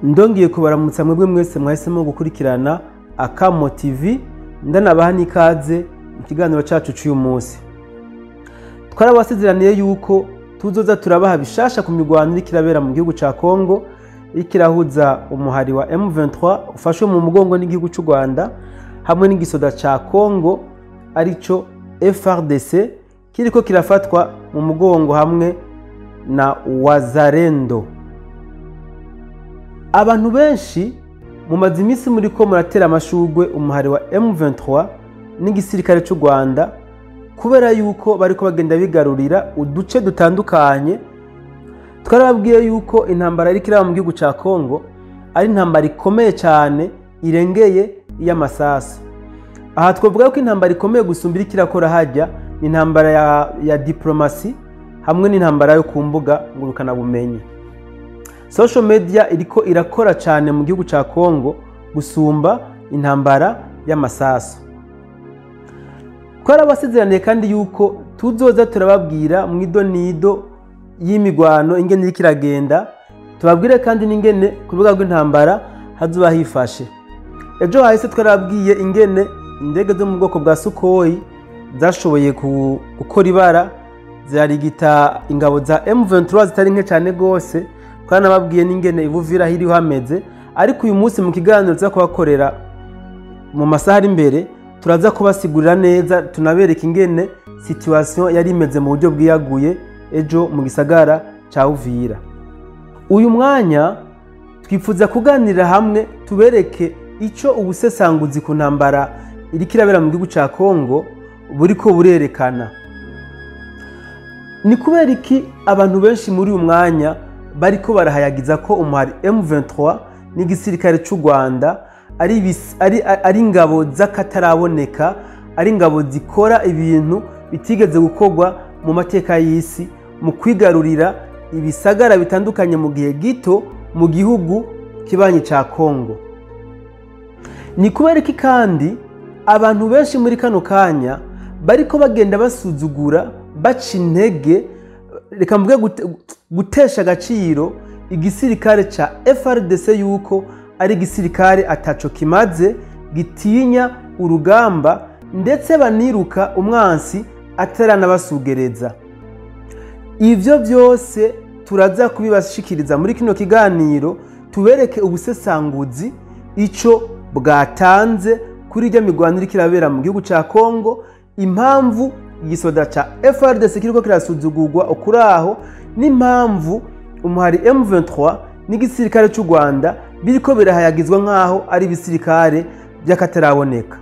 Ndongiye kubaramutsa mwebwe mwese mwahisemo gukurikirana Akamo TV, ndanabaha n'ikaze mu kiganiro cyacu cy'uyu munsi. Twarabasezeraniye yuko tuzoza turabaha bishasha ku migwano iri kirabera mu gihugu ca Kongo, ikirahuza umuhari wa M23 ufashwe mu mugongo n'igihugu cy'u Rwanda hamwe n'igisoda ca Kongo arico FARDC kiriko kirafatwa mu mugongo hamwe na Wazalendo. Abantu benshi mumaze imisi muriko muratera amashugwe umuhari wa M23 n'igisirikare cy'u Rwanda kubera yuko bariko bagenda bigarurira uduce dutandukanye. Twarababwiye yuko intambara iri kiraba mu gihugu ca Kongo ari intambara ikomeye cyane irengeye y'amasasu. Aha twavuga ko intambara ikomeye gusumbira kirakora hajya ni intambara ya diplomasi hamwe n'intambara yo kumbuga ngurukana bumenyi. Social media iriko irakora cyane mu gihugu ca Kongo gusumba intambara y'amasasu. Twarabasezeraniye kandi yuko tuzoza turababwira mu idonido y'imigwano ingene iri kiragenda, tubabwire kandi n'ingene ku rubuga rw'intambara hazuba hifashe. Ejo hahise twarababwiye ingene indege zo mu bwoko bwa Sukhoi zashoboye gukora ibara zirarigita ingabo za M23 zitari nke cyane gose. Twanababwiye n'ingene Uvira hiriho hameze, ariko uyu munsi mu kiganiro za kubakorera mu masaha ari imbere turaza kubasigurira neza, tunabereka ingene situation yari imeze mu buryo bwiyaguye ejo mu gisagara ca Uvira. Uyu mwanya twifuza kuganira hamwe tubereke ico ubusesanguzi ku ntambara iri kirabera mu gihugu ca Kongo buriko burerekana. Ni kubera iki abantu benshi muri uyu mwanya bariko barahayagiza ko umuhari M23 n'igisirikare cy'u Rwanda ari ingabo z'akataraboneka, ari ingabo zikora ibintu bitigeze gukorwa mu mateka y'isi mu kwigarurira ibisagara bitandukanye mu gihe gito mu gihugu kibanyi ca Kongo? Ni kubera iki kandi abantu benshi muri kano kanya bariko bagenda basuzugura, baca intege, reka mvuge gutesha agaciro igisirikare ca FARDC yuko ari igisirikare ataco kimaze, gitinya urugamba, ndetse baniruka umwansi ataranabasugereza. Ivyo byose turaza kubibashikiriza muri kino kiganiro, tubereke ubusesanguzi ico bwatanze kuri iryo migwano iri kirabera mu gihugu ca Kongo, impamvu igisoda ca FARDC kiriko kirasuzugurwa ukuraho, n'impamvu umuhari M23 n'igisirikare cy'u Rwanda biriko birahayagizwa nkaho ari ibisirikare by'akataraboneka.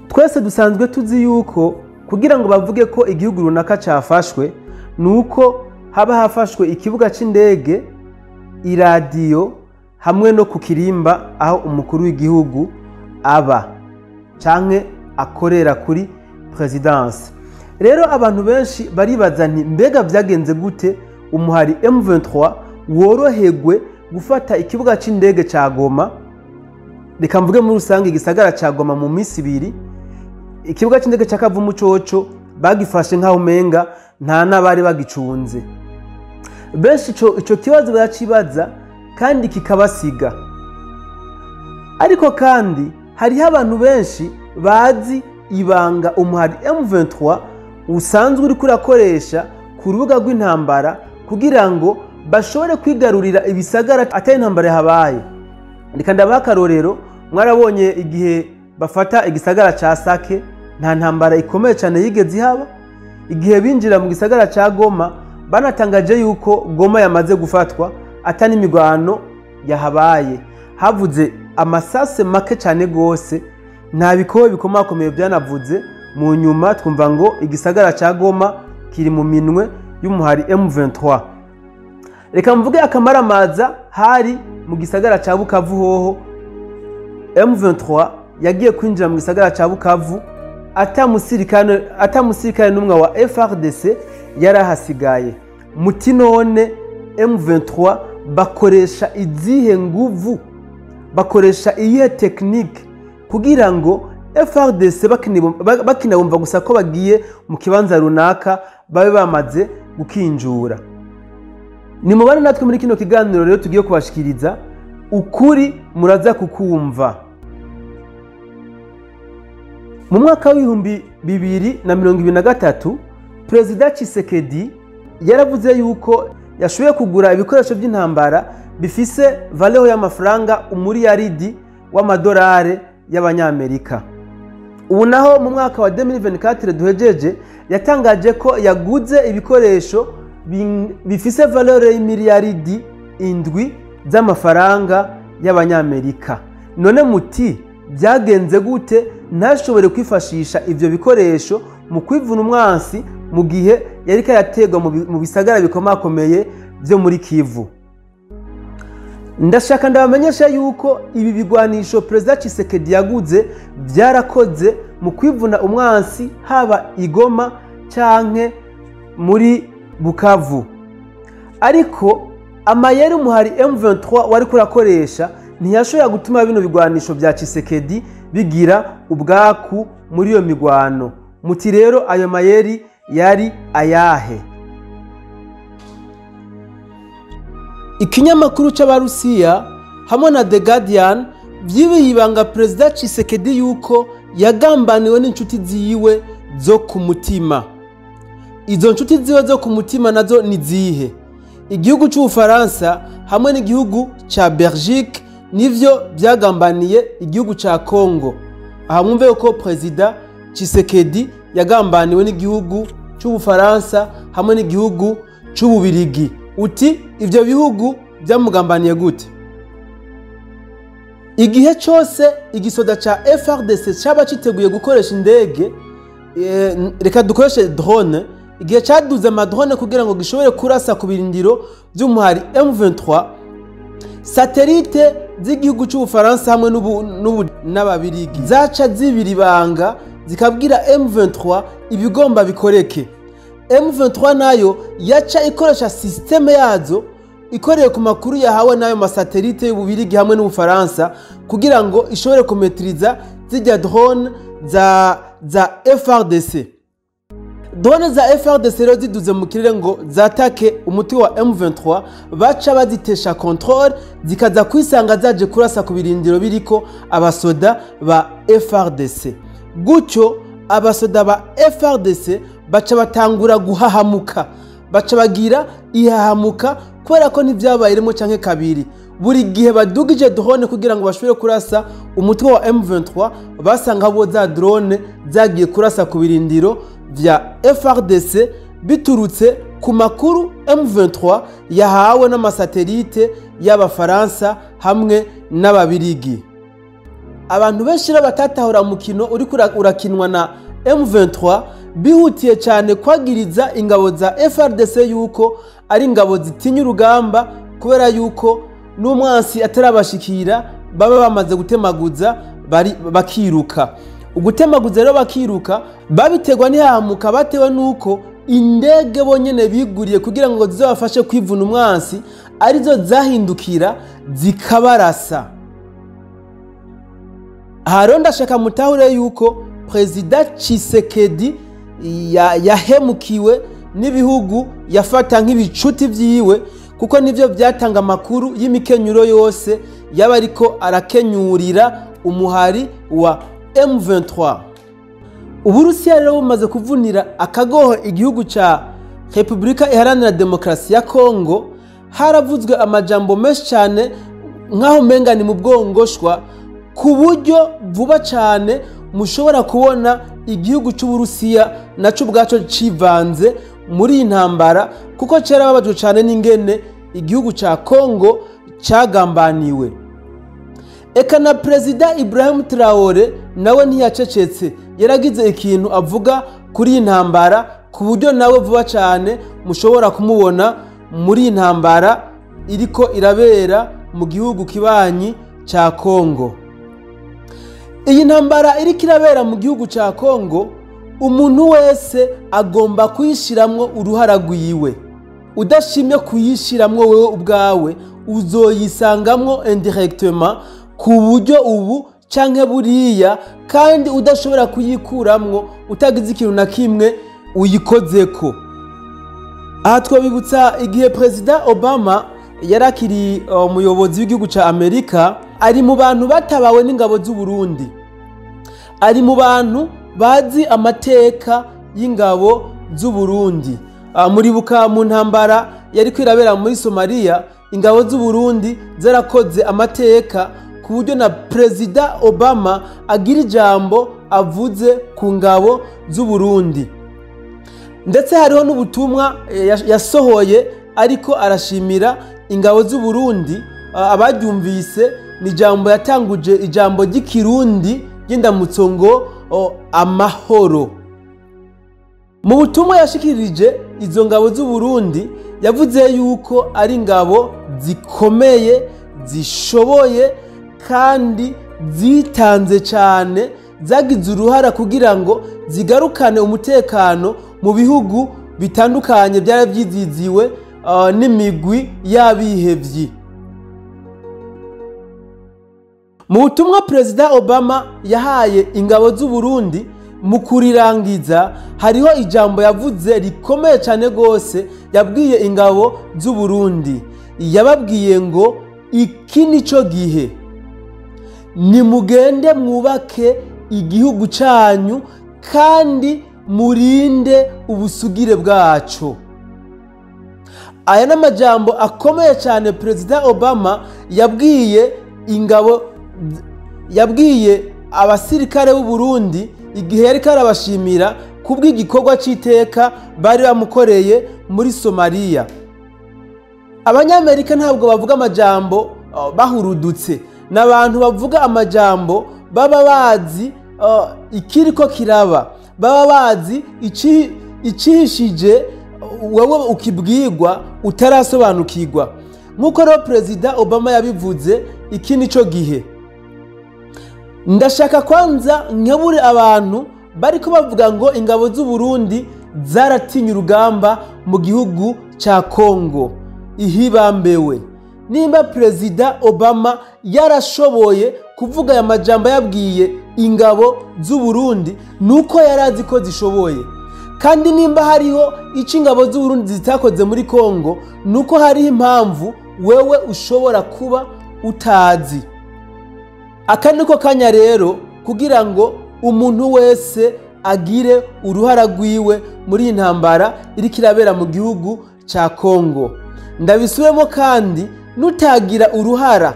Twese dusanzwe tuzi yuko kugira ngo bavuge ko igihugu runaka cafashwe nuko haba hafashwe ikibuga c'indege, iradiyo hamwe no ku kirimba aho umukuru w'igihugu aba canke akorera kuri presidence. Rero abantu benshi baribaza nti mbega vyagenze gute umuhari M23 worohegwe gufata ikibuga c'indege ca Goma, reka mvuge muri rusange igisagara ca Goma mu misi ibiri. Ikibuga c'indege ca Kavumu coco bagifashe nkaho umenga nta nabari bagicunze. Benshi ico kibazo baracibaza kandi kikabasiga. Ariko kandi hariho abantu benshi bazi ibanga umuhari M23 usanzwe uri kurakoresha ku rubuga rw'intambara kugira ngo bashobore kwigarurira ibisagara atari intambara yahabaye. Reka ndabaha akarorero, mwarabonye igihe bafata igisagara ca Sake nta ntambara ikomeye cyane yigeze ihaba. Igihe binjira mu gisagara ca Goma banatangaje yuko Goma yamaze gufatwa atani imigwano yahabaye, havuze amasase make cyane gose, nta bikowe bikomakomeye byanavuze. Mu nyuma twumva ngo igisagara ca Goma kiri mu minwe y'umuhari M23. Reka mvuge akamaramaza hari mu gisagara ca Bukavu hoho M23 yagiye kwinjira mu gisagara ca Bukavu atamusirikane n'umwe wa FARDC yarahasigaye. Muti none M23 bakoresha izihe nguvu, bakoresha iyihe technique kugira ngo FARDC bakinabumva gusa ko bagiye mu kibanza runaka babe bamaze gukinjura? nimubane natwe muri kino kiganiro rero tugiye kubashikiriza ukuri muraza kukumva. Mu mwaka w'ibihumbi 2023 Perezida Tshisekedi yaravuze yuko yashoboye kugura ibikoresho by'intambara bifise valeur y'amafaranga umuriyaridi w'amadolari y'abanyamerika. Ubu naho mu mwaka wa 2024 duhejeje yatangaje ko yaguze ibikoresho bifise valeur y'imiliyaridi 7 z'amafaranga y'abanyamerika. None muti byagenze gute ntashobore kwifashisha ivyo bikoresho mu kwivuna umwansi mu gihe yariko yategwa mu bisagara bikomakomeye byo muri Kivu? Ndashaka ndabamenyesha yuko ibi bigwanisho Perezida Tshisekedi yaguze byarakoze mu kwivuna umwansi haba Igoma canke muri Bukavu. Ariko amayeri umuhari M23 wari kurakoresha ntiyashobora gutuma bino bigwanisho bya Tshisekedi bigira ubwaku muri iyo migwano. Muti rero ayo mayeri yari ayahe? Ikinyamakuru c'Abarusiya hamwe na The Guardian vyibiyibanga Perezida Tshisekedi yuko yagambaniwe n'inshuti ziwe zo ku mutima. Izo nshuti ziwe zo ku mutima nazo ni zihe? Igihugu c'Ubufaransa hamwe n'igihugu ca Belgique nivyo byagambaniye igihugu ca Congo. Aha mwumve yuko Perezida Tshisekedi yagambaniwe n'igihugu c'Ubufaransa hamwe n'igihugu c'Ububirigi. Uti ivyo bihugu byamugambaniye gute? Igihe cyose igisoda ca FARDC cyaba citeguye gukoresha indege, reka dukoreshe drone, igihe cyaduze amadrone kugira ngo gishobore kurasa ku birindiro by'umuhari M23, satellite z'igihugu c'Ubufaransa hamwe n'Ababirigi zaca zibiribanga zikabwira M23 ibigomba bikoreke. M23 nayo yaca ikoresha systeme yazo ikoreye ku makuru yahawe nayo masatelite y'Ububirigi hamwe n'Ubufaransa kugira ngo ishobore kumetriza zijya drone za FARDC. Drone za FARDC rero ziduze mu kirere ngo zatake umuti wa M23, baca bazitesha control zikaza kwisanga zaje kurasa ku birindiro biriko abasoda ba FARDC. Gutyo abasoda ba FARDC baca batangura guhahamuka, baca bagira ihahamuka kubera ko ntivyabayiremo canke kabiri. Buri gihe badugije drone kugira ngo bashobore kurasa umutwe wa M23, basanga bo za drone zagiye kurasa ku birindiro vya FARDC biturutse ku makuru M23 yahawe n'amasatelite y'Abafaransa hamwe n'Ababirigi. Abantu benshi batatahura mukino uri urakinwa na M23 bihutiye cyane kwagiriza ingabo za FARDC yuko ari ingabo zitinya urugamba kubera yuko n'umwansi atarabashikira baba bamaze gutemaguza bakiruka. Ugutemaguza rero bakiruka babitegwa n'ihahamuka batewe nuko indege bonyene biguriye kugira ngo zizabafashe kwivuna umwansi arizo zahindukira zikabarasa. Haro ndashaka mutahure yuko Perezida Tshisekedi yahemukiwe n'ibihugu yafata nk'ibicuti vyiwe kuko nivyo byatanga amakuru y'imikenyuro yose yaba ariko arakenyurira umuhari wa M23. Uburusiya rero bumaze kuvunira akagoho igihugu ca Republika Iharanira Demokarasi ya Kongo, haravuzwe amajambo menshi cyane nkaho menga ni mu bwongoshwa ku buryo vuba cyane mushobora kubona igihugu c'Uburusiya naco ubwaco civanze muri intambara kuko cera babajwe cyane n'ingene igihugu ca Kongo cagambaniwe. Eka na Perezida Ibrahim Traore nawe ntiyacecetse, yaragize ikintu avuga kuri intambara ku buryo nawe vuba cyane mushobora kumubona muri intambara iriko irabera mu gihugu kibanyi ca Kongo. Iyi ntambara iriko irabera mu gihugu ca Kongo, umuntu wese agomba kuyishiramwo uruhara rwiwe. Udashimye kuyishiramwo wewe ubwawe uzoyisangamwo indirectement ku buryo ubu canke buriya, kandi udashobora kuyikuramwo utagize ikintu na kimwe uyikozeko. aha twabibutsa igihe Perezida Obama yarakiri umuyobozi w'igihugu ca Amerika, ari mu bantu batabawe n'ingabo z'u Burundi, ari mu bantu bazi amateka y'ingabo z'u Burundi. Muribuka mu ntambara yari kwirabera muri Somalia, ingabo z'u Burundi zarakoze amateka ku buryo na Perezida Obama agira ijambo avuze ku ngabo z'u Burundi. Ndetse hariho n'ubutumwa yasohoye ariko arashimira ingabo z'u Burundi. Abaryumvise ni ijambo yatanguje, ijambo ry'ikirundi ry'indamutso ngo amahoro. Mu butumwa yashikirije izo ngabo z'u Burundi yavuze yuko ari ingabo zikomeye, zishoboye kandi zitanze cyane, zagize uruhara kugira ngo zigarukane umutekano mu bihugu bitandukanye byari byiziziwe n'imigwi y'abihevyi. Mu butumwa Perezida Obama yahaye ingabo z'u Burundi mu kurirangiza, hariho ijambo yavuze rikomeye cyane gose. Yabwiye ingabo z'u Burundi, yababwiye ngo iki nico gihe, nimugende mwubake igihugu cyanyu kandi murinde ubusugire bwacu. Aya n'amajambo akomeye cyane Perezida Obama yabwiye ingabo, yabwiye abasirikare b'u Burundi igihe yari karabashimira kubw'igikorwa cy'iteka bari bamukoreye muri Somalia. Abanyamerika ntabwo bavuga amajambo bahurudutse, n'abantu bavuga amajambo baba bazi ikiriko kiraba, baba bazi icihishije wowe ukibwirwa utarasobanukirwa. Nk'uko rero Perezida Obama yabivuze, iki nico gihe. Ndashaka kwanza nkebure abantu bariko bavuga ngo ingabo z'u Burundi zaratinye urugamba mu gihugu ca Kongo ihibambewe. Nimba Perezida Obama yarashoboye kuvuga aya majambo yabwiye ingabo z'u Burundi, nuko yarazi ko zishoboye. Kandi nimba hariho ico ingabo z'u Burundi zitakoze muri Kongo, nuko hariho impamvu wewe ushobora kuba utazi. Aka niko kanya rero kugira ngo umuntu wese agire uruhara rwiwe muri iyi ntambara iriko irabera mu gihugu ca Kongo. Ndabisubiremo kandi, nutagira uruhara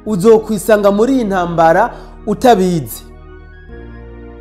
uzokwisanga muri iyi ntambara utabizi.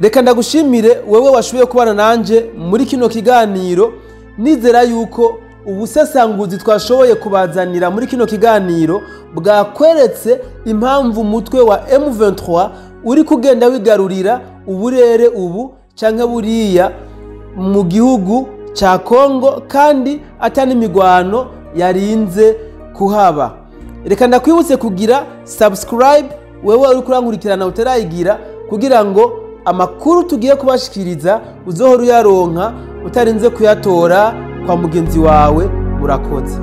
Reka ndagushimire wewe washoboye kubana nanje muri kino kiganiro. Nizera yuko ubusesanguzi twashoboye kubazanira muri kino kiganiro bwakweretse impamvu umutwe wa M23 uri kugenda wigarurira uburere ubu canke buriya mu gihugu ca Kongo, kandi atani imigwano yarinze kuhaba. Reka ndakwibutse kugira subscribe wewe uri kurankurikirana utarayigira, kugira ngo amakuru tugiye kubashikiriza uzohora uyaronka utarinze kuyatora kwa mugenzi wawe. Murakoze.